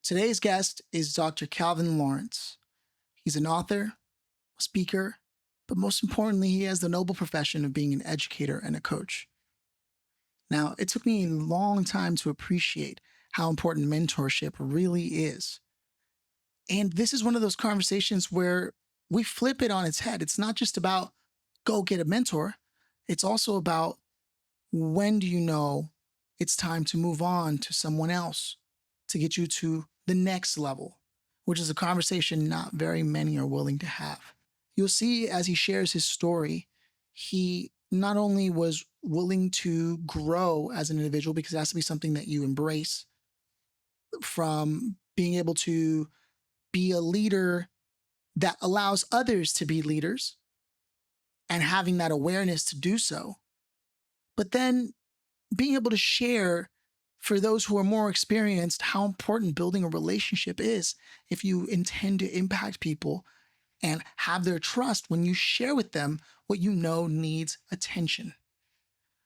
Today's guest is Dr. Calvin Lawrence. He's an author, a speaker, but most importantly, he has the noble profession of being an educator and a coach. Now, it took me a long time to appreciate how important mentorship really is. And this is one of those conversations where we flip it on its head. It's not just about go get a mentor, it's also about when do you know it's time to move on to someone else to get you to the next level, which is a conversation not very many are willing to have. You'll see as he shares his story, he not only was willing to grow as an individual, because it has to be something that you embrace, from being able to be a leader that allows others to be leaders and having that awareness to do so, but then being able to share for those who are more experienced how important building a relationship is if you intend to impact people and have their trust when you share with them what you know needs attention.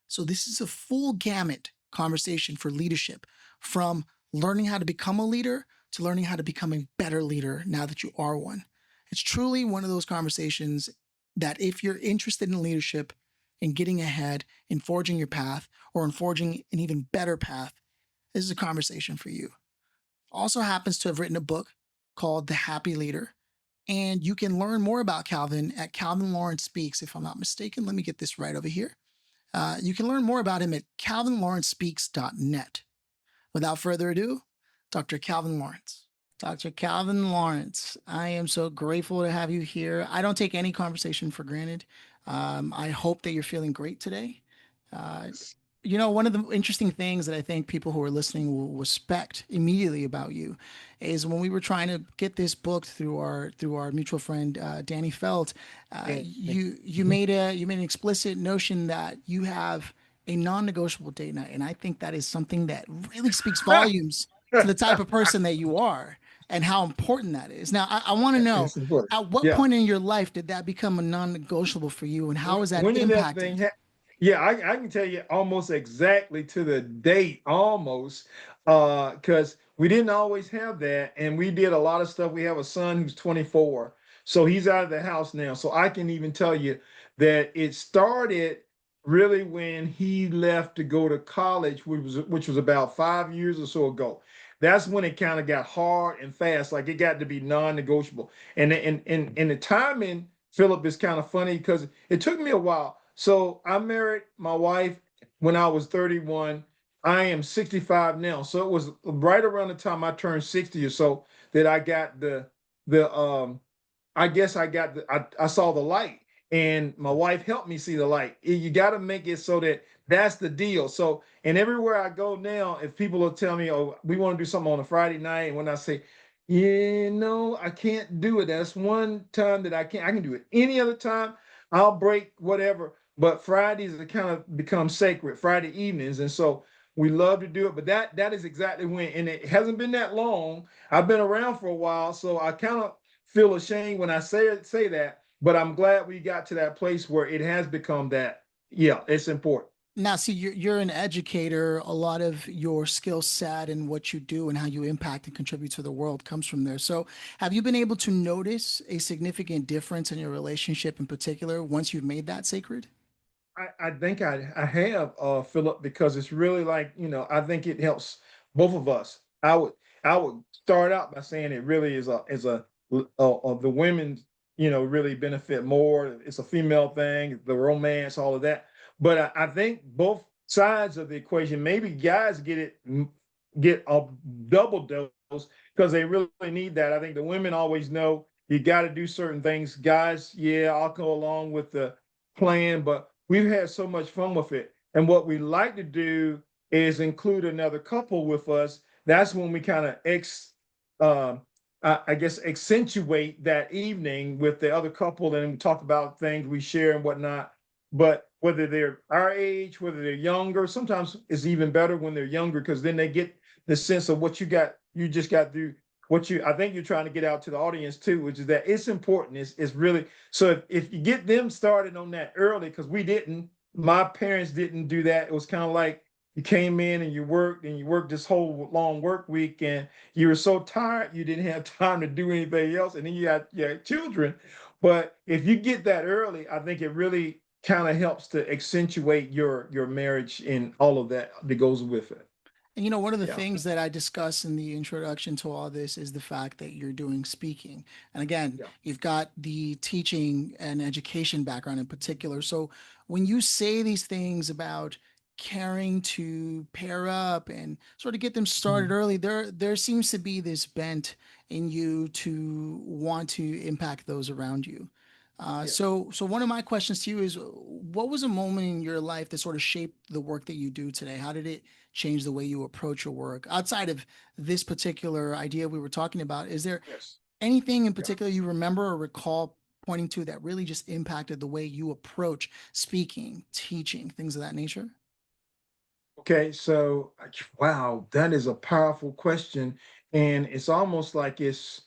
So this is a full gamut conversation for leadership, from learning how to become a leader to learning how to become a better leader now that you are one. It's truly one of those conversations that if you're interested in leadership, in getting ahead, in forging your path, or in forging an even better path, this is a conversation for you. Also happens to have written a book called The Happy Leader. And you can learn more about Calvin at Calvin Lawrence Speaks, if I'm not mistaken. Let me get this right over here. You can learn more about him at calvinlawrencespeaks.net. Without further ado, Dr. Calvin Lawrence. Dr. Calvin Lawrence, I am so grateful to have you here. I don't take any conversation for granted. I hope that you're feeling great today. Uh, One of the interesting things that I think people who are listening will respect immediately about you is when we were trying to get this book through our mutual friend Danny Felt, Yeah, you made an explicit notion that you have a non-negotiable date night, and I think that is something that really speaks volumes to the type of person that you are and how important that is. Now, I want to know, it's important. at what Yeah. point in your life did that become a non-negotiable for you, and how has that When did that thing impacted? happen? Yeah, I can tell you almost exactly to the date, almost, because we didn't always have that, and we did a lot of stuff. We have a son who's 24, so he's out of the house now. So I can even tell you that it started really when he left to go to college, which was about 5 years or so ago. That's when it kind of got hard and fast, like it got to be non-negotiable. And the timing, Philip, is kind of funny because it took me a while. So I married my wife when I was 31. I am 65 now. So it was right around the time I turned 60 or so that I got the I guess I saw the light, and my wife helped me see the light. You got to make it so that that's the deal. So, and everywhere I go now, if people will tell me, "Oh, we want to do something on a Friday night," and when I say, I can't do it. That's one time that I can't. I can do it any other time. I'll break whatever. But Fridays have kind of become sacred, Friday evenings, and so we love to do it. But that is exactly when, and it hasn't been that long. I've been around for a while, so I kind of feel ashamed when I say that, but I'm glad we got to that place where it has become that. Yeah, it's important. Now, see, you're an educator. A lot of your skill set and what you do and how you impact and contribute to the world comes from there. So, have you been able to notice a significant difference in your relationship in particular once you've made that sacred? I think I have, Philip, because it's really like, I think it helps both of us. I would start out by saying it really the women, really benefit more. It's a female thing, the romance, all of that. But I think both sides of the equation, maybe guys get a double dose because they really need that. I think the women always know you got to do certain things. Guys, yeah, I'll go along with the plan, but we've had so much fun with it. And what we like to do is include another couple with us. That's when we kind of uh, I guess accentuate that evening with the other couple, and we talk about things we share and whatnot. But whether they're our age, whether they're younger, sometimes it's even better when they're younger because then they get the sense of what you just got through. What I think you're trying to get out to the audience too, which is that it's important. It's really so if you get them started on that early, because we didn't, my parents didn't do that. It was kind of like, you came in and you worked this whole long work week, and you were so tired you didn't have time to do anything else, and then you had children. But if you get that early, I think it really kind of helps to accentuate your marriage and all of that that goes with it. And one of the Yeah. things that I discuss in the introduction to all this is the fact that you're doing speaking. And again, Yeah. you've got the teaching and education background in particular. So when you say these things about caring to pair up and sort of get them started Mhm. early, there seems to be this bent in you to want to impact those around you. Yes. So one of my questions to you is, what was a moment in your life that sort of shaped the work that you do today? How did it change the way you approach your work? Outside of this particular idea we were talking about, is there Yes. anything in Yeah. particular you remember or recall pointing to that really just impacted the way you approach speaking, teaching, things of that nature? Okay, so wow, that is a powerful question. And it's almost like it's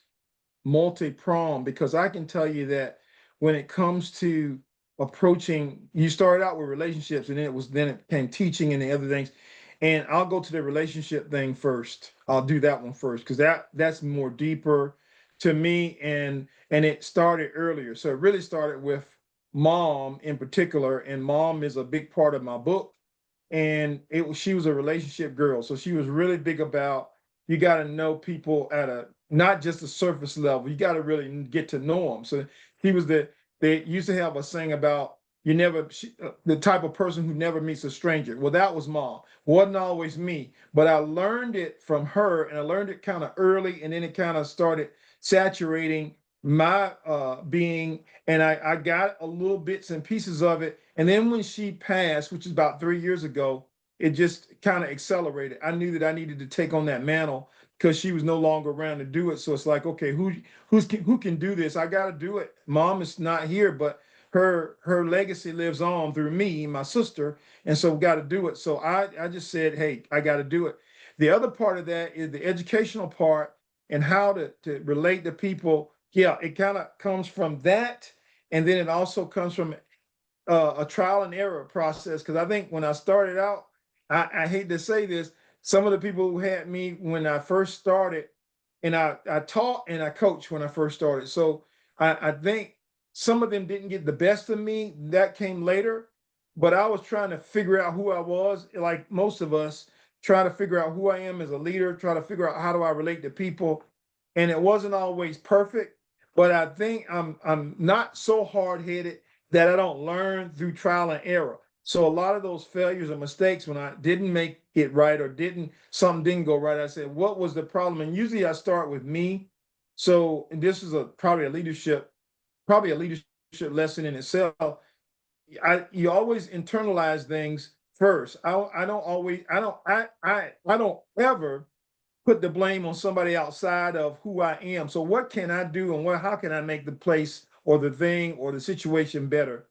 multi-pronged because I can tell you that when it comes to approaching, you started out with relationships and then it came teaching and the other things. And I'll go to the relationship thing first. I'll do that one first because that's more deeper to me and it started earlier. So it really started with mom in particular, and mom is a big part of my book, and she was a relationship girl, so she was really big about you got to know people at a not just a surface level. You got to really get to know them. So he was they used to have a saying about you never the type of person who never meets a stranger. Well, that was mom. Wasn't always me, but I learned it from her, and I learned it kind of early, and then it kind of started saturating my being, and I got a little bits and pieces of it. And then when she passed, which is about 3 years ago, it just kind of accelerated. I knew that I needed to take on that mantle because she was no longer around to do it. So it's like, okay, who can do this? I got to do it. Mom is not here, but her legacy lives on through me, my sister, and so we got to do it. So I just said, hey, I got to do it. The other part of that is the educational part and how to relate to people. Yeah, it kind of comes from that, and then it also comes from a trial and error process. Because I think when I started out, I hate to say this, some of the people who had me when I first started, and I taught and I coached when I first started. So I think some of them didn't get the best of me. That came later, but I was trying to figure out who I was, like most of us, try to figure out who I am as a leader, try to figure out how do I relate to people, and it wasn't always perfect. But I think I'm not so hard headed that I don't learn through trial and error. So a lot of those failures or mistakes when I didn't make it right or didn't something didn't go right, I said, what was the problem? And usually I start with me. So and this is probably a leadership lesson in itself. You always internalize things first. I don't always I don't ever put the blame on somebody outside of who I am. So what can I do and how can I make the place or the thing or the situation better?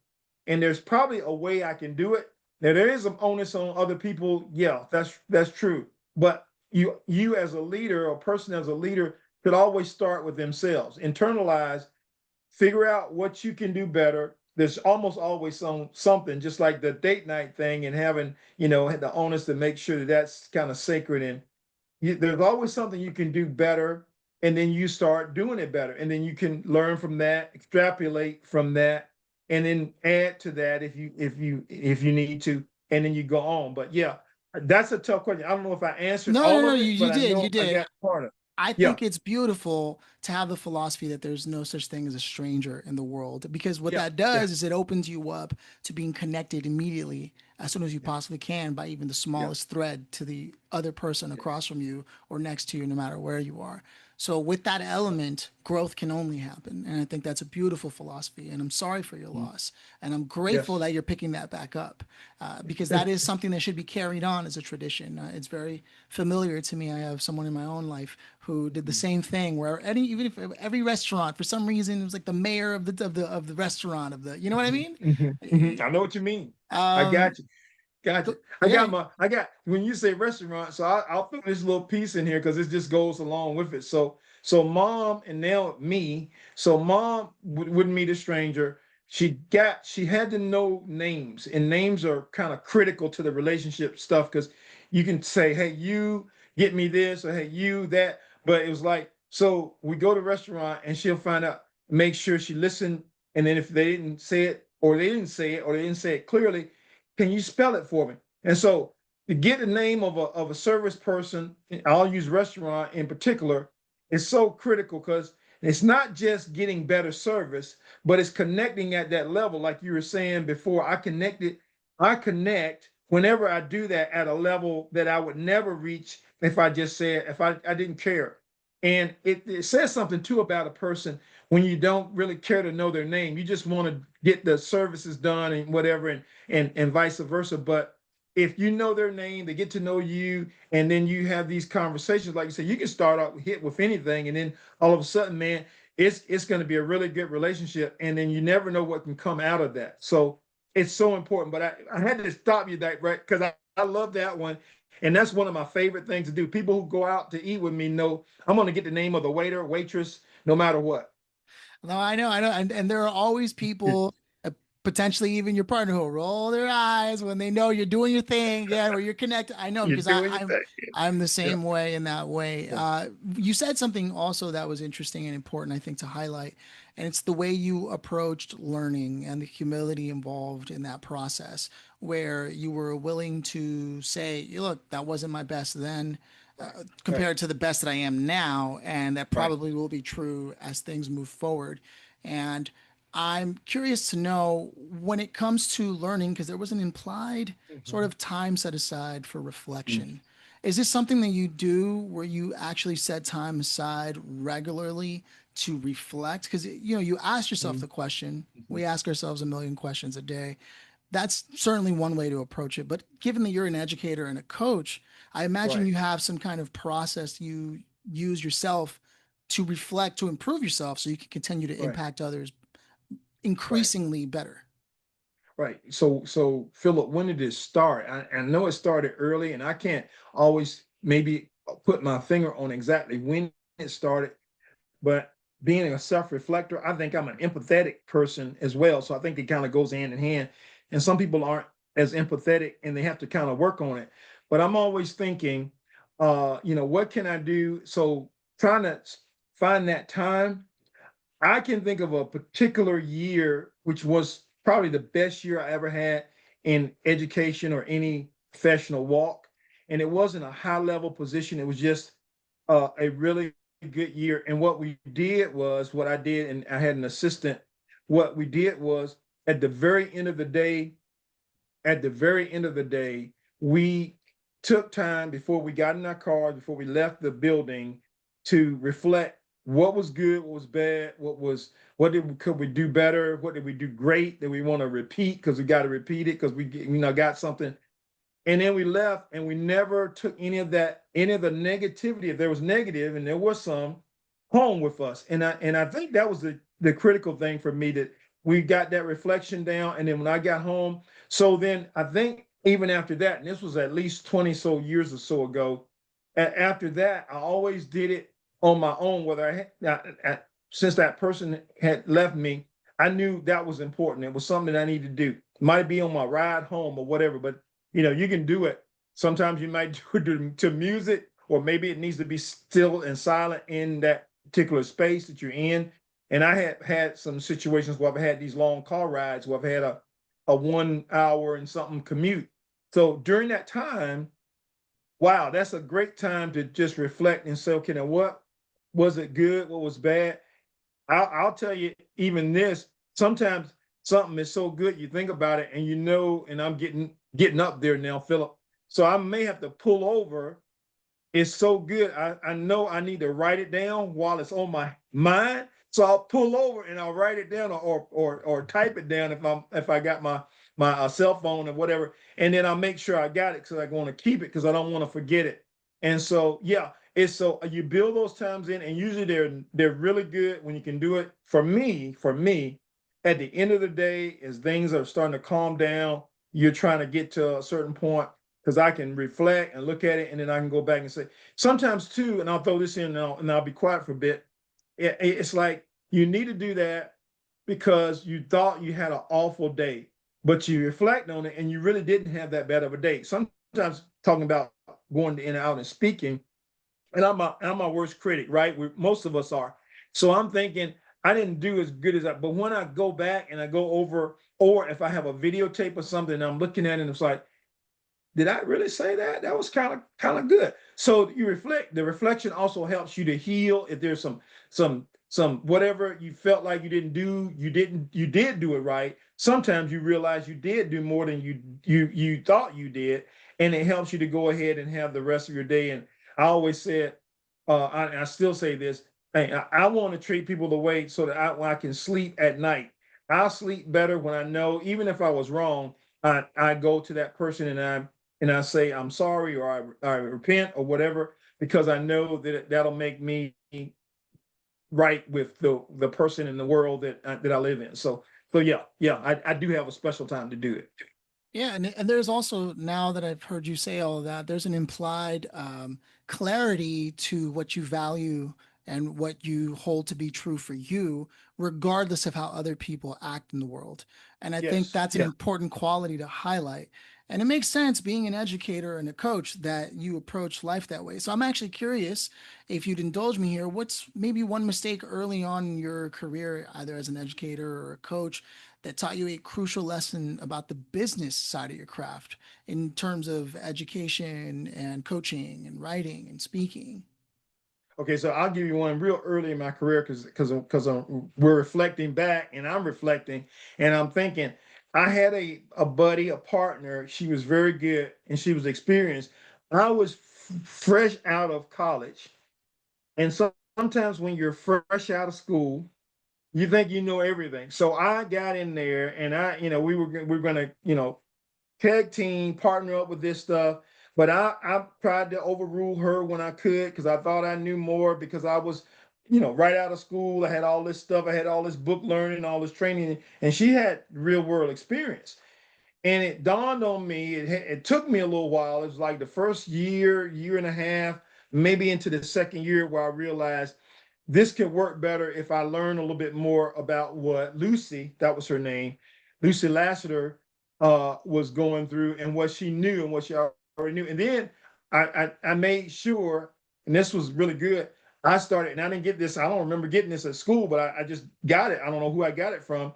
And there's probably a way I can do it. Now there is some onus on other people. Yeah, that's true. But you as a leader or person as a leader could always start with themselves. Internalize, figure out what you can do better. There's almost always something, just like the date night thing and having, the onus to make sure that that's kind of sacred, and there's always something you can do better, and then you start doing it better, and then you can learn from that, extrapolate from that, and then add to that if you need to, and then you go on. But yeah, that's a tough question. I don't know if I answered No, no, all no, of you, it, you but I did, you know I did. got part of it. I Yeah. think it's beautiful to have the philosophy that there's no such thing as a stranger in the world, because what Yeah. that Yeah. does is it opens you up to being connected immediately as soon as you Yeah. possibly can by even the Yeah. smallest thread to the other person across Yes. from you or next to you, no matter where you are. So with that Yeah. element, growth can only happen. And I think that's a beautiful philosophy. And I'm sorry for your Mm. loss. And I'm grateful Yes. that you're picking that back up, because that is something that should be carried on as a tradition. It's very familiar to me. I have someone in my own life who did the Mm. same thing, where even if every restaurant, for some reason, it was like the mayor of the restaurant you know what I Mhm. mean? Mhm. Mhm. I know what you mean. I Um, got you. Gotcha. yeah. I got when you say restaurant, so I'll throw this little piece in here because it just goes along with it. So mom and now me. So mom wouldn't meet a stranger. She had to know names, and names are kind of critical to the relationship stuff because you can say, hey, you get me this, or hey, you that. But it was like, so we go to the restaurant and she'll find out, make sure she listened. And then if they didn't say it, or they didn't say it, or they didn't say it clearly, can you spell it for me? And so to get the name of a service person, I'll use restaurant in particular, is so critical because it's not just getting better service, but it's connecting at that level. Like you were saying before, I connect whenever I do that at a level that I would never reach if I just said, if I didn't care. And it says something too about a person when you don't really care to know their name. You just want to get the services done and whatever, and vice versa. But if you know their name, they get to know you, and then you have these conversations, like you said, you can start out hit with anything, and then all of a sudden, man, it's going to be a really good relationship, and then you never know what can come out of that. So it's so important. But I had to stop you that, right, because I love that one. And that's one of my favorite things to do. People who go out to eat with me know I'm going to get the name of the waiter, waitress, no matter what. No, I know, and there are always people, uh, potentially even your partner, who will roll their eyes when they know you're doing your thing again, or you're connected. I know You're because doing your thing. I'm the Yeah. same way in that way. Yeah. You said something also that was interesting and important, I think, to highlight, and it's the way you approached learning and the humility involved in that process, where you were willing to say, "Look, that wasn't my best then." Right. Right. Compared to the best that I am now, and that Right. probably will be true as things move forward. And I'm curious to know, when it comes to learning, because there was an implied sort Mhm. of time set aside for Mhm. reflection. Is this something that you do where you actually set time aside regularly to reflect? Because you ask yourself Mhm. the question. Mhm. We ask ourselves a million questions a day. That's certainly one way to approach it. But given that you're an educator and a coach, I imagine Right. you have some kind of process you use yourself to reflect, to improve yourself so you can continue to Right. impact others Right. increasingly better. Right. So Philip, when did it start? I know it started early, and I can't always maybe put my finger on exactly when it started, but being a self-reflector, I think I'm an empathetic person as well. So I think it kind of goes hand in hand. And some people aren't as empathetic and they have to kind of work on it. But I'm always thinking, what can I do? So trying to find that time. I can think of a particular year, which was probably the best year I ever had in education or any professional walk. And it wasn't a high level position. It was just a really good year. And what we did was what I did, and I had an assistant. What we did was at the very end of the day, at the very end of the day, we took time before we got in our cars, before we left the building, to reflect what was good, what was bad, could we do better, what did we do great that we want to repeat because we got to repeat it because we got something. And then we left, and we never took any of the negativity, if there was negative, and there was some, home with us. And I think that was the critical thing for me, that we got that reflection down. And then when I got home, so then I think even after that, and this was at least 20 so years or so ago, after that, I always did it on my own, whether since that person had left me, I knew that was important. It was something that I needed to do. It might be on my ride home or whatever, but you can do it. Sometimes you might do it to music, or maybe it needs to be still and silent in that particular space that you're in. And I have had some situations where I've had these long car rides where I've had a 1 hour and something commute. So during that time, wow, that's a great time to just reflect and say, okay, now what was it good? What was bad? I'll tell you, even this, sometimes something is so good, you think about it and and I'm getting up there now, Philip. So I may have to pull over. It's so good. I know I need to write it down while it's on my mind. So I'll pull over and I'll write it down, or type it down if I got my cell phone or whatever, and then I'll make sure I got it because I want to keep it because I don't want to forget it. And so yeah, it's so you build those times in, and usually they're really good when you can do it. For me, at the end of the day, as things are starting to calm down, you're trying to get to a certain point, because I can reflect and look at it, and then I can go back and say, sometimes too, and I'll throw this in now, and I'll be quiet for a bit. It's like you need to do that because you thought you had an awful day, but you reflect on it and you really didn't have that bad of a day. Sometimes talking about going in and out and speaking, and I'm my worst critic, right? Most of us are. So I'm thinking I didn't do as good as I. But when I go back and I go over, or if I have a videotape or something, and I'm looking at it, and it's like, did I really say that? That was kind of good. So you reflect. The reflection also helps you to heal. If there's some whatever you felt like you didn't do, you did do it right. Sometimes you realize you did do more than you thought you did, and it helps you to go ahead and have the rest of your day. And I always said, I still say this. Hey, I want to treat people the way so that I can sleep at night. I'll sleep better when I know, even if I was wrong, I go to that person and I say I'm sorry, or I repent or whatever, because I know that that'll make me right with the person in the world that I live in. So yeah, I do have a special time to do it. Yeah, and there's also, now that I've heard you say all of that, there's an implied clarity to what you value and what you hold to be true for you, regardless of how other people act in the world. And I think Yes, that's an yeah. important quality to highlight. And it makes sense, being an educator and a coach, that you approach life that way. So I'm actually curious, if you'd indulge me here, what's maybe one mistake early on in your career, either as an educator or a coach, that taught you a crucial lesson about the business side of your craft in terms of education and coaching and writing and speaking? Okay, so I'll give you one real early in my career, because we're reflecting back, and I'm reflecting, and I'm thinking I had a buddy, a partner. She was very good and she was experienced. I was fresh out of college, and so sometimes when you're fresh out of school, you think you know everything. So I got in there, and we were gonna tag team, partner up with this stuff. But I tried to overrule her when I could, because I thought I knew more, because I was, right out of school. I had all this stuff. I had all this book learning, all this training, and she had real world experience. And it dawned on me. It took me a little while. It was like the first year, year and a half, maybe into the second year, where I realized this could work better if I learn a little bit more about what Lucy, that was her name, Lucy Lassiter, was going through, and what she knew and what she already knew. And then I made sure, and this was really good. I started, and I didn't get this. I don't remember getting this at school, but I just got it. I don't know who I got it from,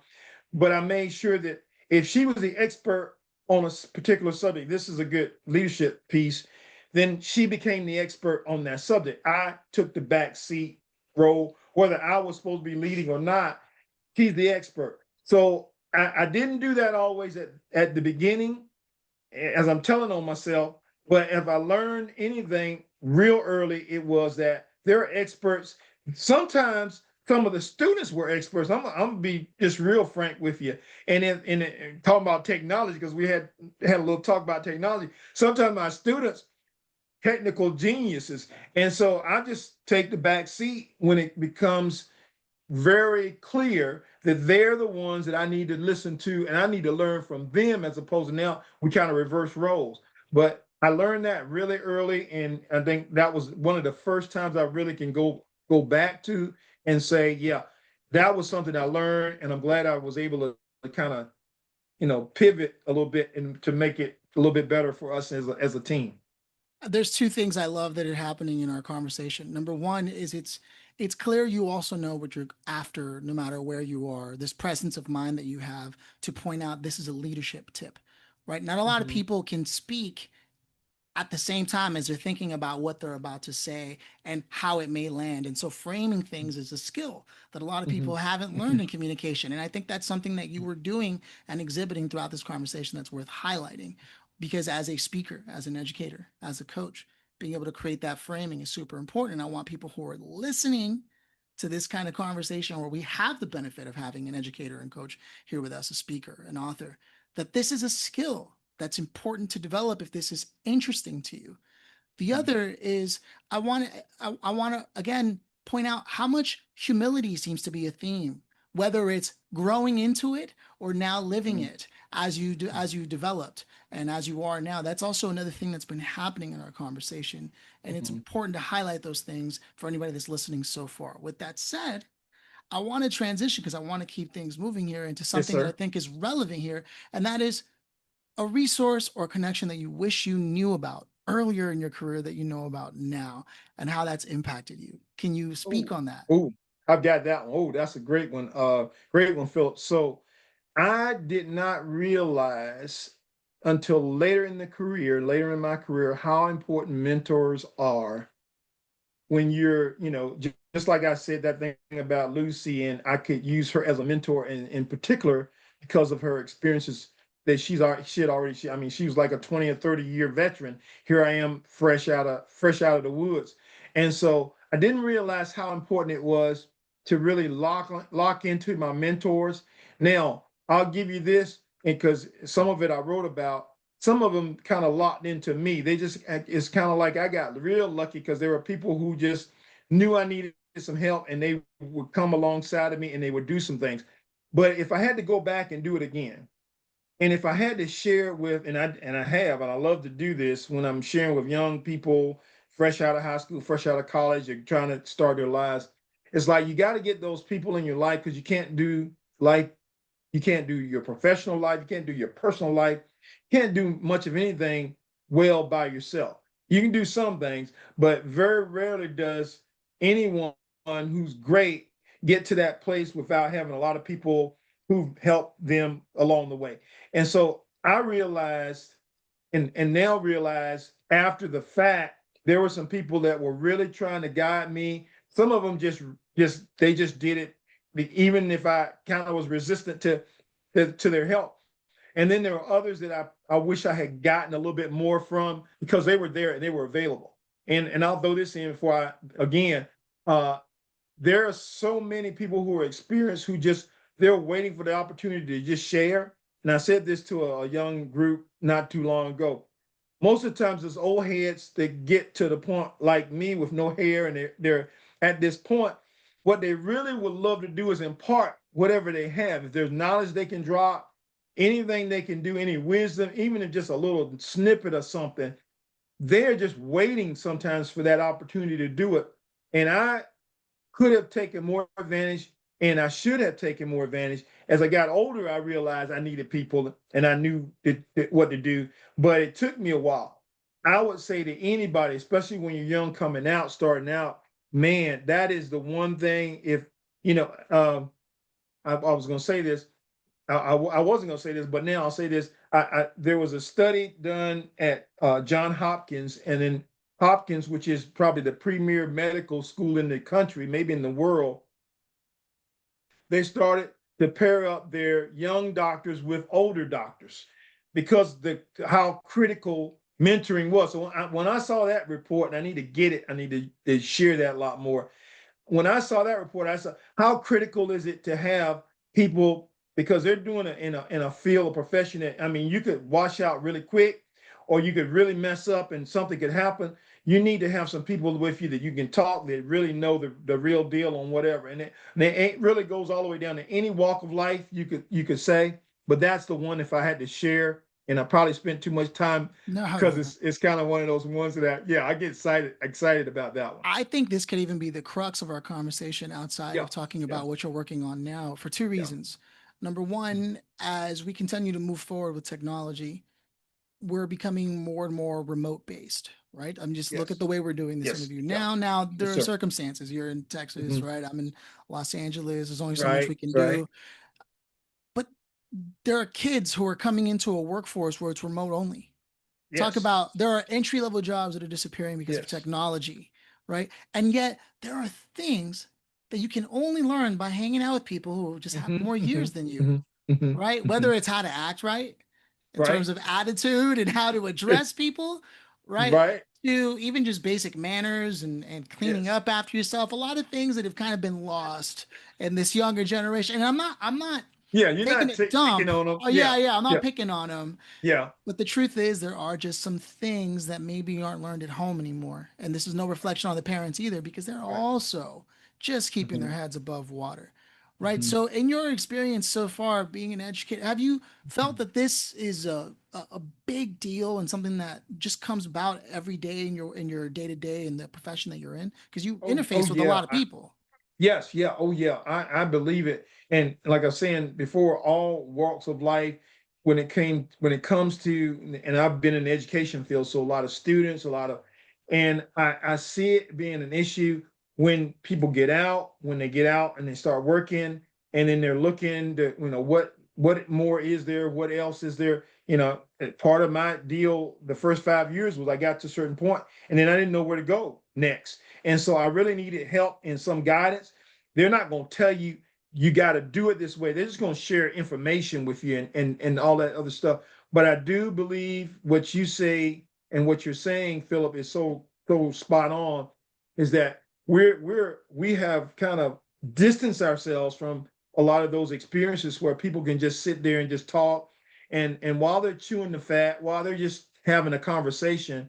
but I made sure that if she was the expert on a particular subject, this is a good leadership piece, then she became the expert on that subject. I took the back seat role, whether I was supposed to be leading or not. She's the expert. So I didn't do that always at the beginning, as I'm telling on myself. But if I learned anything real early, it was that there are experts. Sometimes some of the students were experts. I'm gonna be just real frank with you. And in talking about technology, because we had a little talk about technology. Sometimes my students technical geniuses, and so I just take the back seat when it becomes very clear that they're the ones that I need to listen to, and I need to learn from them, as opposed to now we kind of reverse roles. But I learned that really early, and I think that was one of the first times I really can go back to and say, yeah, that was something I learned, and I'm glad I was able to kind of pivot a little bit and to make it a little bit better for us as a team. There's two things I love that are happening in our conversation. Number one is it's clear you also know what you're after, no matter where you are. This presence of mind that you have to point out this is a leadership tip, right? Not a lot of Mm-hmm. people can speak at the same time as they're thinking about what they're about to say and how it may land. And so framing things is a skill that a lot of Mm-hmm. people haven't learned in communication. And I think that's something that you were doing and exhibiting throughout this conversation that's worth highlighting. Because as a speaker, as an educator, as a coach, being able to create that framing is super important. I want people who are listening to this kind of conversation, where we have the benefit of having an educator and coach here with us, a speaker, an author, that this is a skill that's important to develop if this is interesting to you. The other is, I want to again point out how much humility seems to be a theme, whether it's growing into it or now living Mm-hmm. it as you developed and as you are now. That's also another thing that's been happening in our conversation, and it's Mm-hmm. important to highlight those things for anybody that's listening so far. With that said, I want to transition, because I want to keep things moving here, into Yes, something that I sir. think is relevant here, and that is a resource or connection that you wish you knew about earlier in your career that you know about now and how that's impacted you? Can you speak Oh, on that? oh, I've got that one. Oh, that's a great one. Great one, Philip. So I did not realize until later in the career, later in my career, how important mentors are when you're, just like I said, that thing about Lucy, and I could use her as a mentor in particular because of her experiences that I mean, she was like a 20 or 30-year veteran. Here I am fresh out of the woods. And so I didn't realize how important it was to really lock into my mentors. Now, I'll give you this, because some of it I wrote about, some of them kind of locked into me. It's kind of like I got real lucky because there were people who just knew I needed some help, and they would come alongside of me and they would do some things. But if I had to go back and do it again, and if I had to share with, and I love to do this when I'm sharing with young people fresh out of high school, fresh out of college, or trying to start their lives, it's like you got to get those people in your life, because life you can't do your professional life. You can't do your personal life. You can't do much of anything well by yourself. You can do some things, but very rarely does anyone who's great get to that place without having a lot of people who've helped them along the way. And so I realized, and now realize after the fact, there were some people that were really trying to guide me. Some of them just did it, even if I kind of was resistant to their help. And then there were others that I wish I had gotten a little bit more from, because they were there and they were available. And I'll throw this in before again, uh, there are so many people who are experienced who they're waiting for the opportunity to just share. And I said this to a young group not too long ago. Most of the times, there's old heads that get to the point like me with no hair, and they're at this point. What they really would love to do is impart whatever they have. If there's knowledge they can drop, anything they can do, any wisdom, even if just a little snippet of something, they're just waiting sometimes for that opportunity to do it. And I could have taken more advantage, and I should have taken more advantage. As I got older, I realized I needed people and I knew what to do, but it took me a while. I would say to anybody, especially when you're young, coming out, starting out, man, that is the one thing. If you know, I was going to say this. I wasn't going to say this, but now I'll say this. There was a study done at John Hopkins, and in Hopkins, which is probably the premier medical school in the country, maybe in the world. They started to pair up their young doctors with older doctors, because how critical mentoring was. So when I saw that report, and I need to get it, I need to share that a lot more. When I saw that report, I saw how critical is it to have people, because they're doing it in a field of profession that, I mean, you could wash out really quick, or you could really mess up and something could happen. You need to have some people with you that you can talk, that really know the real deal on whatever. And it really goes all the way down to any walk of life, you could say. But that's the one, if I had to share, and I probably spent too much time, because No, it's kind of one of those ones that, yeah, I get excited about that one. I think this could even be the crux of our conversation outside Yeah, of talking yeah, about what you're working on now for two yeah. reasons. Number Mhm. one, as we continue to move forward with technology, we're becoming more and more remote based, right? I'm just look at Yes, the way we're doing this yes, interview yeah, now. Now yes, there are sir. circumstances. You're in Texas, Mhm. right? I'm in Los Angeles. There's only so much Right, we can right. do. But there are kids who are coming into a workforce where it's remote only. Talk Yes, about there are entry level jobs that are disappearing because of yes. technology, right? And yet there are things that you can only learn by hanging out with people who just have Mhm, more years mhm, than you, mhm, mhm, right? mhm. Whether it's how to act right in terms Right, of attitude and how to address people, right? right. To even just basic manners and cleaning Yes. up after yourself. A lot of things that have kind of been lost in this younger generation. And I'm not Yeah, you're taking not it picking dump. on them. Oh Yeah, yeah, yeah. I'm yeah, not picking on them. yeah. But the truth is, there are just some things that maybe aren't learned at home anymore. And this is no Right, reflection on the parents either, because they're right. also just keeping their Mhm, heads above water. Right. mhm, So, in your experience so far being an educator, have you felt mhm. that this is a big deal and something that just comes about every day in your day to day in the profession that you're in? Because you Oh interface with a yeah. lot of people. Yes, yeah, oh yeah. I believe it. And like I was saying before, all walks of life. when it comes to, and I've been in the education field, so a lot of students, a lot of, and I see it being an issue when people get out, when they get out and they start working, and then they're looking to, what more is there, what else is there, part of my deal the first 5 years was I got to a certain point and then I didn't know where to go next, and so I really needed help and some guidance. They're not going to tell you you got to do it this way. They're just going to share information with you and all that other stuff. But I do believe what you say and what you're saying, Philip, is so spot on. Is that we have kind of distanced ourselves from a lot of those experiences where people can just sit there and just talk, and while they're chewing the fat, while they're just having a conversation,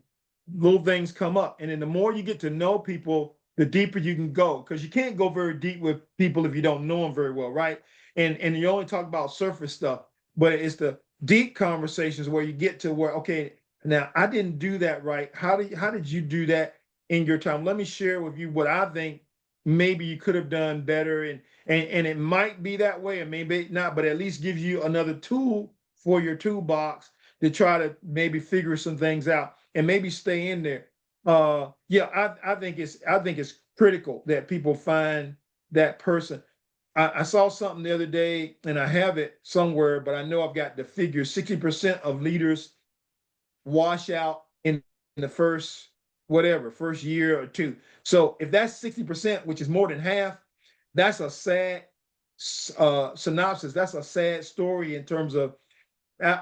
little things come up, and then the more you get to know people, the deeper you can go, because you can't go very deep with people if you don't know them very well, right? And you only talk about surface stuff, but it's the deep conversations where you get to where, okay, now I didn't do that right. How did you do that in your time? Let me share with you what I think maybe you could have done better, and it might be that way, and maybe not, but at least gives you another tool for your toolbox to try to maybe figure some things out and maybe stay in there. Yeah, I think it's critical that people find that person. I saw something the other day, and I have it somewhere, but I know I've got the figure: 60% of leaders wash out in the first year or two. So if that's 60%, which is more than half, that's a sad synopsis. That's a sad story in terms of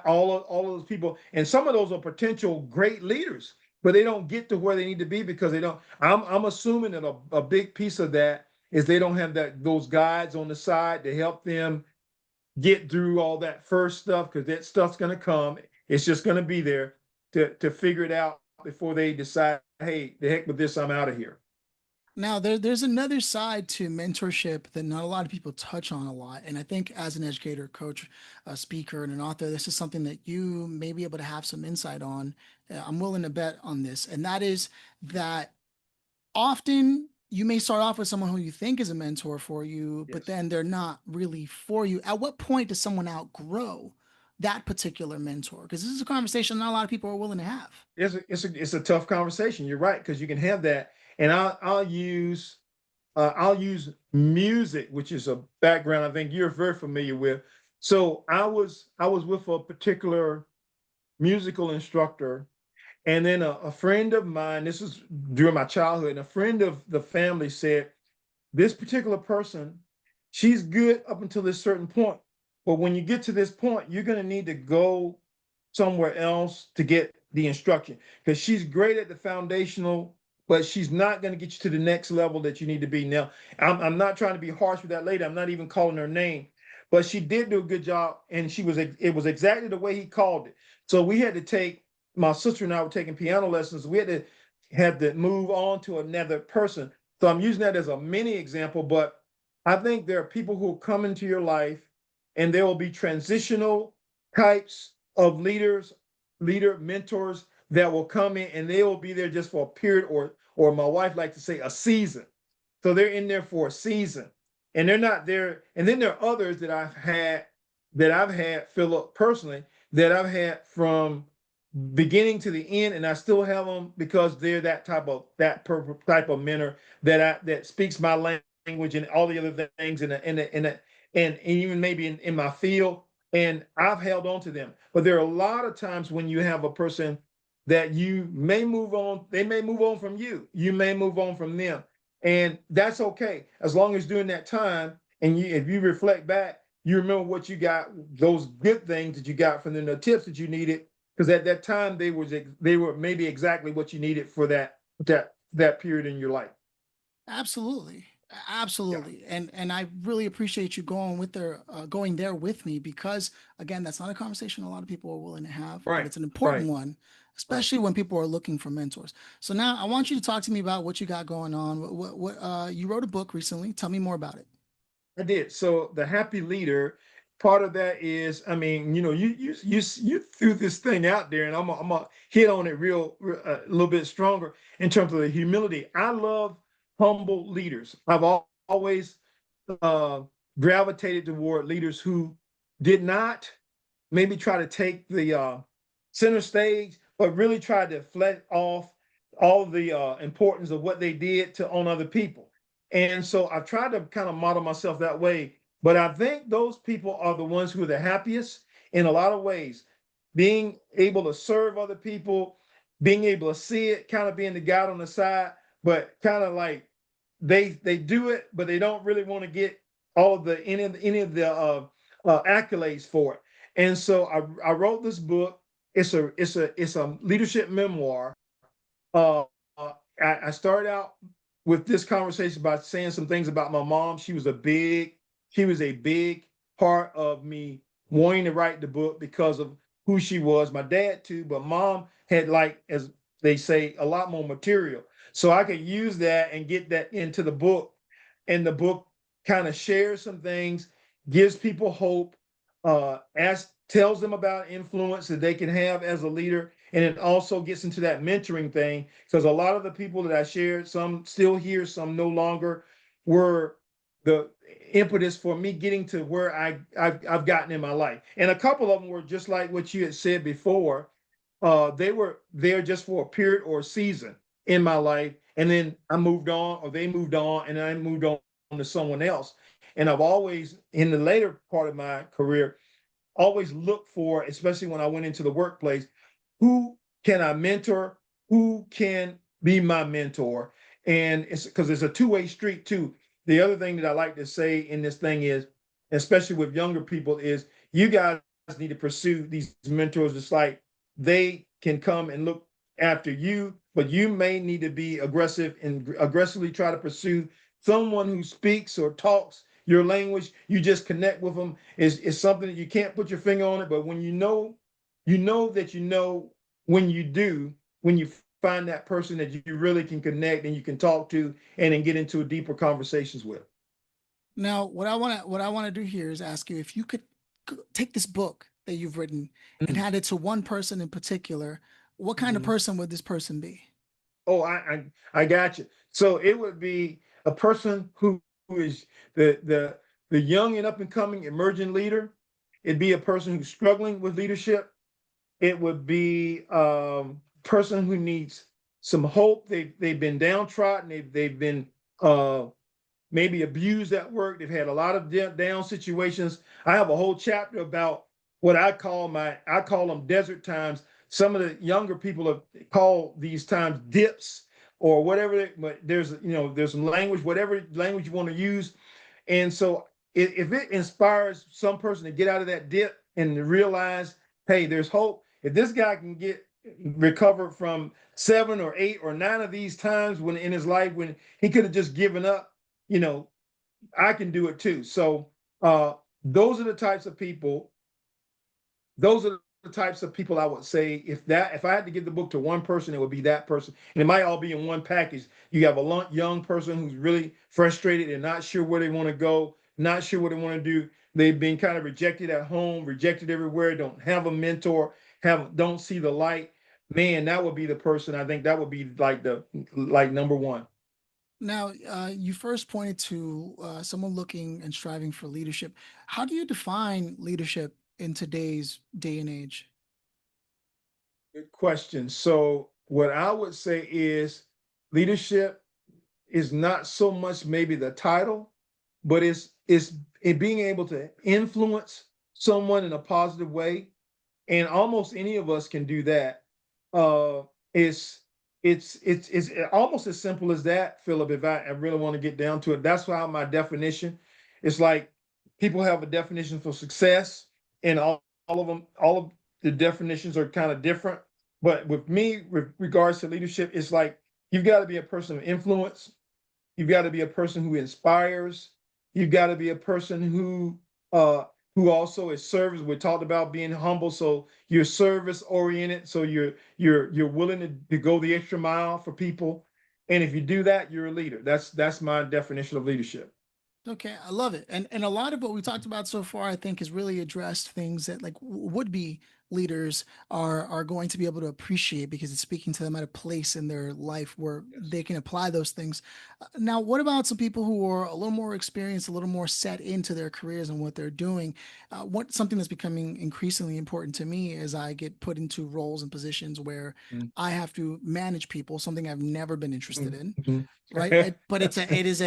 all of those people, and some of those are potential great leaders, but they don't get to where they need to be because they don't. I'm assuming that a big piece of that is they don't have those guides on the side to help them get through all that first stuff, because that stuff's going to come. It's just going to be there to figure it out before they decide, hey, the heck with this, I'm out of here. Now, there's another side to mentorship that not a lot of people touch on a lot. And I think as an educator, coach, a speaker, and an author, this is something that you may be able to have some insight on. I'm willing to bet on this. And that is that often you may start off with someone who you think is a mentor for you, but Yes. then they're not really for you. At what point does someone outgrow that particular mentor? Because this is a conversation not a lot of people are willing to have. It's a tough conversation. You're right, because you can have that, and I'll use music, which is a background I think you're very familiar with. So I was with a particular musical instructor, and then a friend of mine. This was during my childhood, and a friend of the family said, this particular person, she's good up until this certain point. But when you get to this point, you're going to need to go somewhere else to get the instruction, because she's great at the foundational, but she's not going to get you to the next level that you need to be. Now, I'm not trying to be harsh with that lady. I'm not even calling her name, but she did do a good job, and it was exactly the way he called it. So we had to take, my sister and I were taking piano lessons. We had to move on to another person. So I'm using that as a mini example, but I think there are people who come into your life, and there will be transitional types of leader mentors that will come in, and they will be there just for a period, or my wife likes to say a season. So they're in there for a season, and they're not there. And then there are others that I've had Philip personally, that I've had from beginning to the end, and I still have them because they're type of mentor that speaks my language and all the other things and even maybe in my field, and I've held on to them. But there are a lot of times when you have a person that you may move on, they may move on from you, you may move on from them, and that's okay as long as during that time, and if you reflect back, you remember what you got, those good things that you got from them, the tips that you needed, because at that time they were maybe exactly what you needed for that period in your life. Absolutely. Yeah. Absolutely. And I really appreciate you going there with me, because again, that's not a conversation a lot of people are willing to have, but Right. it's an Right. important one, Right. especially when people are looking for mentors. So now I want you to talk to me about what you got going on. You wrote a book recently. Tell me more about it. I did. So the happy leader, part of that is, I mean, you threw this thing out there, and I'm gonna hit on it a little bit stronger in terms of the humility. I love humble leaders. I've always uh, gravitated toward leaders who did not maybe try to take the center stage, but really try to deflect off all the importance of what they did to on other people. And so I tried to kind of model myself that way. But I think those people are the ones who are the happiest in a lot of ways. Being able to serve other people, being able to see it, kind of being the guy on the side, but kind of like they do it, but they don't really want to get all of the any of the accolades for it. And so I wrote this book. It's a leadership memoir. Uh, I started out with this conversation by saying some things about my mom. She was a big part of me wanting to write the book because of who she was. My dad too, but mom had, like as they say, a lot more material, so I could use that and get that into the book. And the book kind of shares some things, gives people hope, tells them about influence that they can have as a leader, and it also gets into that mentoring thing, because a lot of the people that I shared, some still here, some no longer, were the impetus for me getting to where I've gotten in my life. And a couple of them were just like what you had said before. They were there just for a period or a season in my life, and then I moved on, or they moved on, and I moved on to someone else. And I've always, in the later part of my career, always looked for, especially when I went into the workplace, who can I mentor? Who can be my mentor? And it's because it's a two-way street too. The other thing that I like to say in this thing is, especially with younger people, is you guys need to pursue these mentors. It's like they can come and look after you, but you may need to be aggressive and aggressively try to pursue someone who speaks or talks your language. You just connect with them. Is something that you can't put your finger on it, but when you know that you know when you do, when you find that person that you really can connect and you can talk to and then get into deeper conversations with. Now, what I want to do here is ask you if you could take this book that you've written and Mm-hmm. hand it to one person in particular, what kind of Mm-hmm. person would this person be? Oh, I got you. So it would be a person who is the young and up and coming emerging leader. It'd be a person who's struggling with leadership. It would be person who needs some hope. They've been downtrodden. They've been uh, maybe abused at work. They've had a lot of down situations. I have a whole chapter about what I call them desert times. Some of the younger people have called these times dips or whatever. But there's some language, whatever language you want to use. And so if it inspires some person to get out of that dip and to realize, hey, there's hope. If this guy can get recover from 7 or 8 or 9 of these times when in his life when he could have just given up, you know, I can do it too. So uh, those are the types of people. Those are the types of people I would say if I had to give the book to one person, it would be that person, and it might all be in one package. You have a young person who's really frustrated and not sure where they want to go, not sure what they want to do. They've been kind of rejected at home, rejected everywhere. Don't have a mentor. Don't see the light. Man, that would be the person. I think that would be like number one. Now, you first pointed to someone looking and striving for leadership. How do you define leadership in today's day and age? Good question. So, what I would say is leadership is not so much maybe the title, but it's it being able to influence someone in a positive way, and almost any of us can do that. Uh, it's it's almost as simple as that, Philip. If I really want to get down to it, that's why my definition. It's like people have a definition for success, and all of them, all of the definitions are kind of different. But with me, with regards to leadership, it's like you've got to be a person of influence. You've got to be a person who inspires. You've got to be a person uh, who also is service. We talked about being humble, so you're service oriented. So you're willing to go the extra mile for people. And if you do that, you're a leader. That's my definition of leadership. Okay, I love it. And a lot of what we talked about so far, I think, has really addressed things that like would be leaders are going to be able to appreciate because it's speaking to them at a place in their life where Yes. they can apply those things. Now, what about some people who are a little more experienced, a little more set into their careers and what they're doing? What something that's becoming increasingly important to me as I get put into roles and positions where Mm, I have to manage people, something I've never been interested mm, in, mhm. right? But it is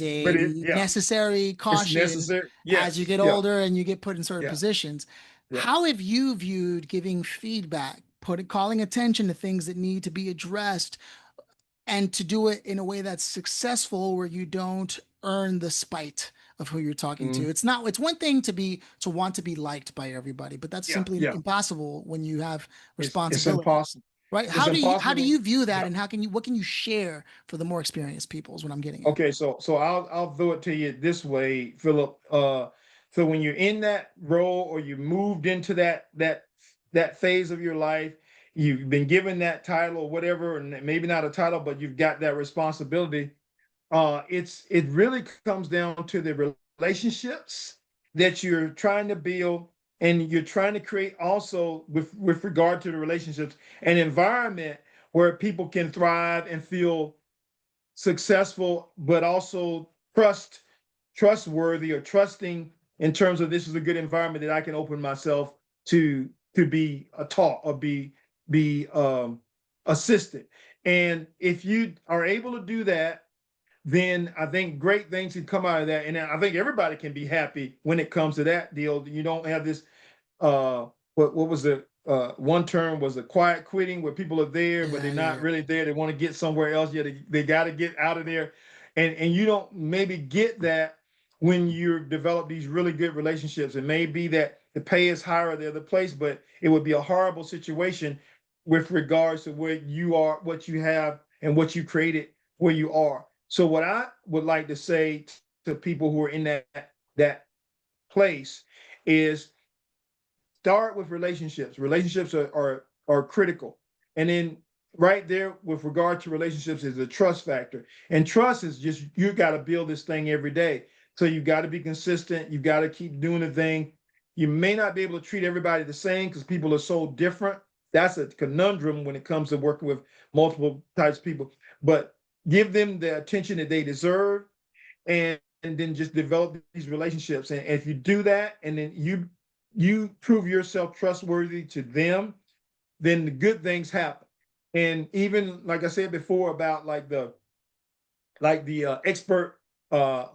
a But yeah, necessary it's caution necessary. as you Yes. get Yeah. older and you get put in certain Yeah. positions. Yeah. How have you viewed giving feedback, calling attention to things that need to be addressed, and to do it in a way that's successful where you don't earn the spite of who you're talking to? Mm, It's one thing to want to be liked by everybody, but that's yeah. simply Yeah. impossible when you have It's responsibilities. impossible. Right? It's How do impossible. you view that, Yeah. and what can you share for the more experienced people is what I'm getting at. Okay, so I'll throw it to you this way, Philip. So when you're in that role or you moved into that phase of your life, you've been given that title or whatever, and maybe not a title, but you've got that responsibility. It really comes down to the relationships that you're trying to build, and you're trying to create also with regard to the relationships, an environment where people can thrive and feel successful, but also trustworthy or trusting in terms of this is a good environment that I can open myself to be taught or be assisted. And if you are able to do that, then I think great things can come out of that. And I think everybody can be happy when it comes to that deal. You don't have this uh what was the one term was a quiet quitting where people are there but Yeah, they're yeah, not yeah. really there, they want to get somewhere else. Yeah, they got to get out of there, and you don't maybe get that when you develop these really good relationships. It may be that the pay is higher at the other place, but it would be a horrible situation with regards to where you are, what you have, and what you created where you are. So what I would like to say to people who are in that place is start with relationships. Relationships are critical. And then right there with regard to relationships is the trust factor. And trust is just you got to build this thing every day. So you got to be consistent. You got to keep doing the thing. You may not be able to treat everybody the same because people are so different. That's a conundrum when it comes to working with multiple types of people. But give them the attention that they deserve, and then just develop these relationships. And if you do that, and then you prove yourself trustworthy to them, then the good things happen. And even like I said before about like the expert, uh,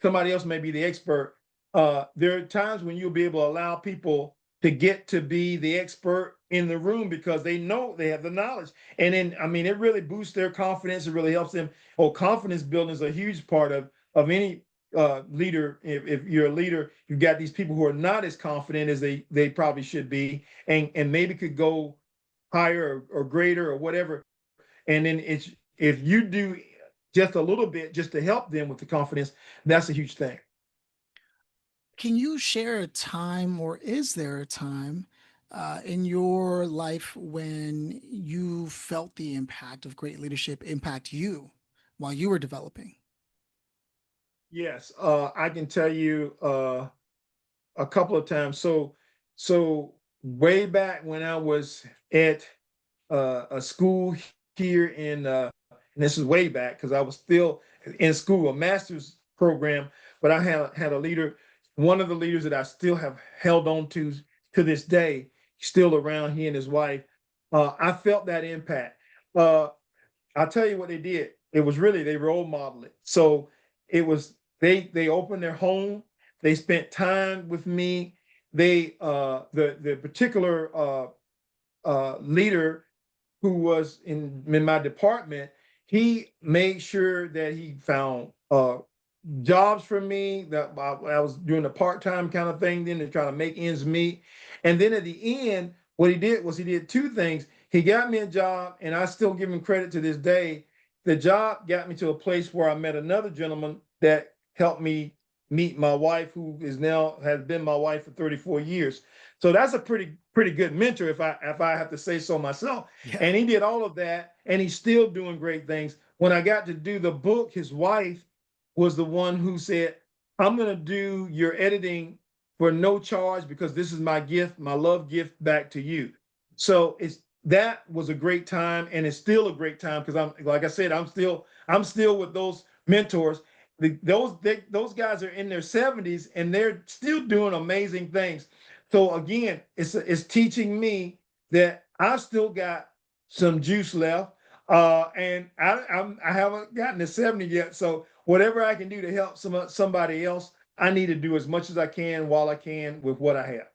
somebody else may be the expert. There are times when you'll be able to allow people to get to be the expert in the room because they know they have the knowledge. And then, I mean, it really boosts their confidence. It really helps them. Oh, confidence building is a huge part of any leader. If you're a leader, you've got these people who are not as confident as they probably should be, and maybe could go higher or greater or whatever. And then it's if you do just a little bit just to help them with the confidence, that's a huge thing. Can you share a time, or is there a time in your life when you felt the impact of great leadership impact you while you were developing? Yes, I can tell you a couple of times. So way back when I was at a school here and this is way back because I was still in school, a master's program, but I had a leader, one of the leaders that I still have held on to this day, still around, he and his wife. I felt that impact. Uh, I'll tell you what they did. It was really they role modeled it. So it was they opened their home. They spent time with me. They the particular leader who was in my department, he made sure that he found jobs for me that I was doing a part-time kind of thing then to try to make ends meet. And then at the end, what he did was he did two things. He got me a job, and I still give him credit to this day. The job got me to a place where I met another gentleman that helped me meet my wife, who is now has been my wife for 34 years. So that's a pretty good mentor if I have to say so myself. Yeah. And he did all of that, and he's still doing great things. When I got to do the book, his wife was the one who said, I'm going to do your editing for no charge because this is my gift, my love gift back to you. So it's that was a great time, and it's still a great time because I'm like I said, I'm still with those mentors. Those guys are in their 70s and they're still doing amazing things. So again, it's teaching me that I've still got some juice left, and I haven't gotten to 70 yet. So whatever I can do to help somebody else, I need to do as much as I can while I can with what I have.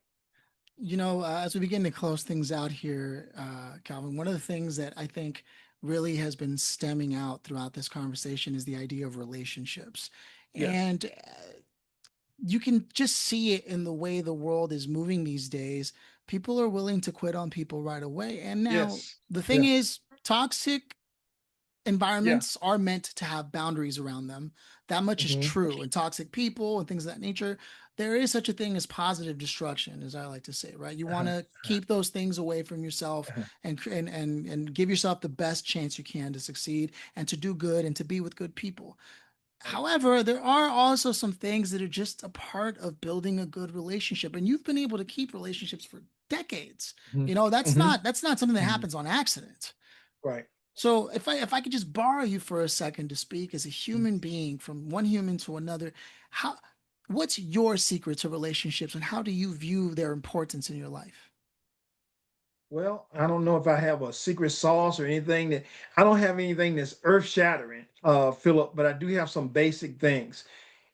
As we begin to close things out here, Calvin, one of the things that I think really has been stemming out throughout this conversation is the idea of relationships. Yes. And you can just see it in the way the world is moving these days. People are willing to quit on people right away. And now Yes. the thing Yeah. is, toxic Yeah. environments are meant to have boundaries around them. That much is Hmm. true. And toxic people and things of that nature, there is such a thing as positive destruction, as I like to say, right? You want Uh-huh. to keep those things away from yourself Uh-huh. and give yourself the best chance you can to succeed and to do good and to be with good people. Right. However, there are also some things that are just a part of building a good relationship, and you've been able to keep relationships for decades. Hmm. That's Hmm. not something that Hmm. happens on accident. Right. So if I could just borrow you for a second to speak as a Mhm. human being from one human to another, how what's your secret to relationships and how do you view their importance in your life? Well, I don't know if I have a secret sauce or anything that I don't have anything that's earth shattering, Philip, but I do have some basic things.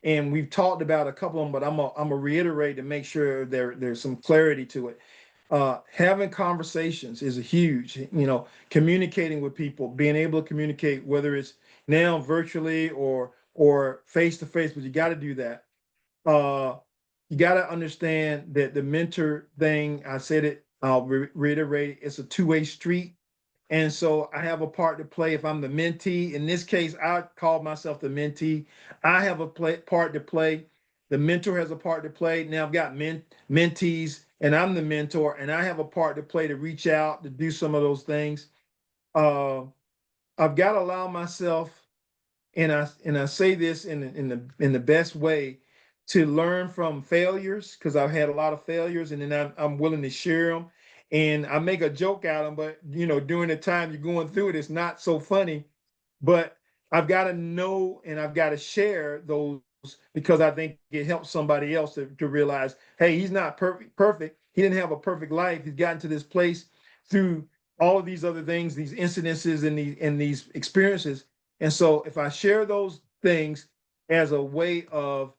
And we've talked about a couple of them, but I'm gonna reiterate to make sure there's some clarity to it. Having conversations is a huge, communicating with people, being able to communicate, whether it's now virtually or face to face, but you got to do that. uh, you got to understand that the mentor thing, I said it, I'll reiterate, it's a two-way street. And so I have a part to play if I'm the mentee. In this case, I call myself the mentee. I have a part to play. The mentor has a part to play. Now I've got mentees, and I'm the mentor, and I have a part to play to reach out to do some of those things. Uh, I've got to allow myself, and I say this in the best way, to learn from failures because I've had a lot of failures, and then I'm willing to share them. And I make a joke out of them, but during the time you're going through it, it's not so funny. But I've got to know and I've got to share those because I think it helps somebody else to realize, hey, he's not perfect. He didn't have a perfect life. He's gotten to this place through all of these other things, these incidences and these experiences. And so if I share those things as a way of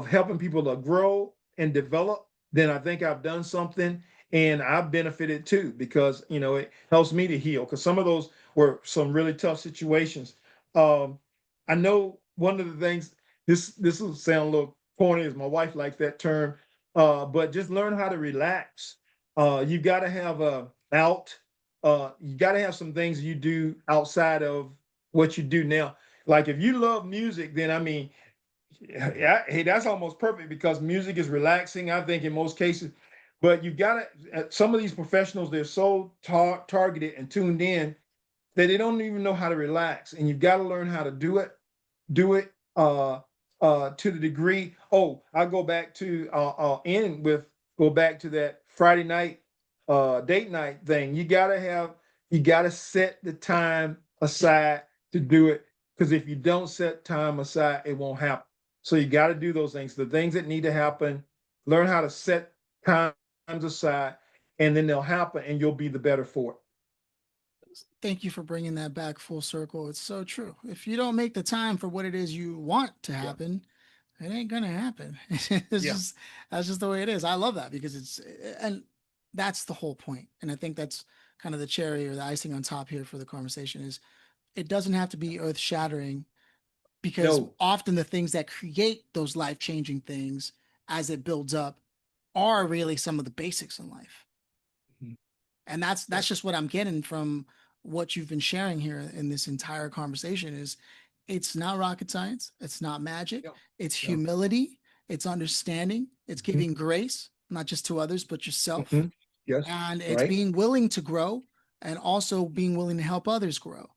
helping people to grow and develop, then I think I've done something, and I've benefited too because it helps me to heal because some of those were some really tough situations. Um, I know one of the things, this will sound a little corny, as my wife likes that term, but just learn how to relax. You got to have a out. You got to have some things you do outside of what you do now. Like if you love music, then I mean, yeah, hey, that's almost perfect because music is relaxing, I think, in most cases. But you've got to, some of these professionals, they're so targeted and tuned in that they don't even know how to relax. And you've got to learn how to do it to the degree. Oh, I go back to that Friday night date night thing. You gotta set the time aside to do it because if you don't set time aside, it won't happen. So you got to do those things. The things that need to happen, learn how to set times aside, and then they'll happen, and you'll be the better for it. Thank you for bringing that back full circle. It's so true. If you don't make the time for what it is you want to Yeah, happen, it ain't gonna happen. It's yeah, just that's just the way it is. I love that because and that's the whole point. And I think that's kind of the cherry or the icing on top here for the conversation is it doesn't have to be earth shattering because no, often the things that create those life changing things as it builds up are really some of the basics in life. mhm, And that's yes, just what I'm getting from what you've been sharing here in this entire conversation is it's not rocket science, it's not magic, yeah, it's yeah, humility, it's understanding, it's mhm, giving grace, not just to others, but yourself. mhm, yes, And it's right, being willing to grow and also being willing to help others grow.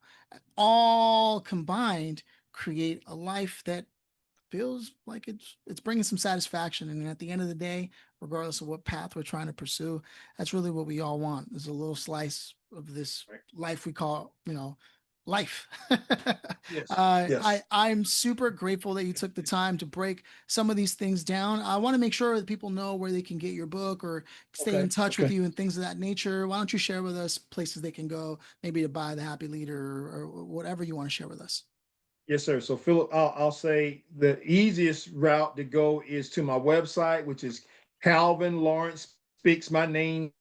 All combined create a life that feels like it's bringing some satisfaction. And at the end of the day, regardless of what path we're trying to pursue, that's really what we all want. Is a little slice of this Right. life we call, life. Yes. Yes. I'm super grateful that you took the time to break some of these things down. I want to make sure that people know where they can get your book or stay in Okay. touch with Okay. you and things of that nature. Why don't you share with us places they can go, maybe to buy the Happy Leader or whatever you want to share with us? Yes, sir. So, Philip, I'll say the easiest route to go is to my website, which is Calvin Lawrence Speaks, my name,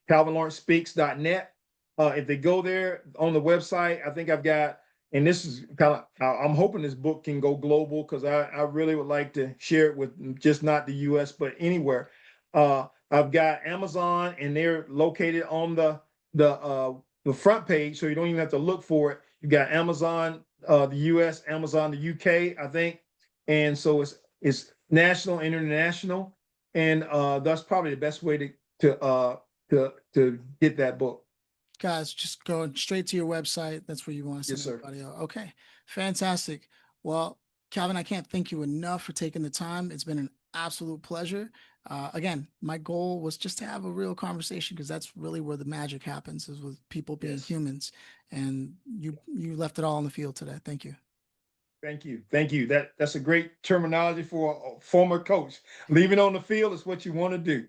calvinlawrencespeaks.net. If they go there on the website, I think I've got, and this is kind of, I'm hoping this book can go global because I really would like to share it with just not the US, but anywhere. I've got Amazon, and they're located on the front page, so you don't even have to look for it. You got Amazon, the US, Amazon, the UK, I think, and so it's national, international, and that's probably the best way to get that book. Guys, just go straight to your website. That's where you want to Yes, send sir. everybody out. Okay, fantastic. Well, Calvin, I can't thank you enough for taking the time. It's been an absolute pleasure. Again, my goal was just to have a real conversation because that's really where the magic happens is with people being Yes. humans. And you left it all on the field today. Thank you. Thank you. Thank you. That's a great terminology for a former coach. Leaving on the field is what you want to do.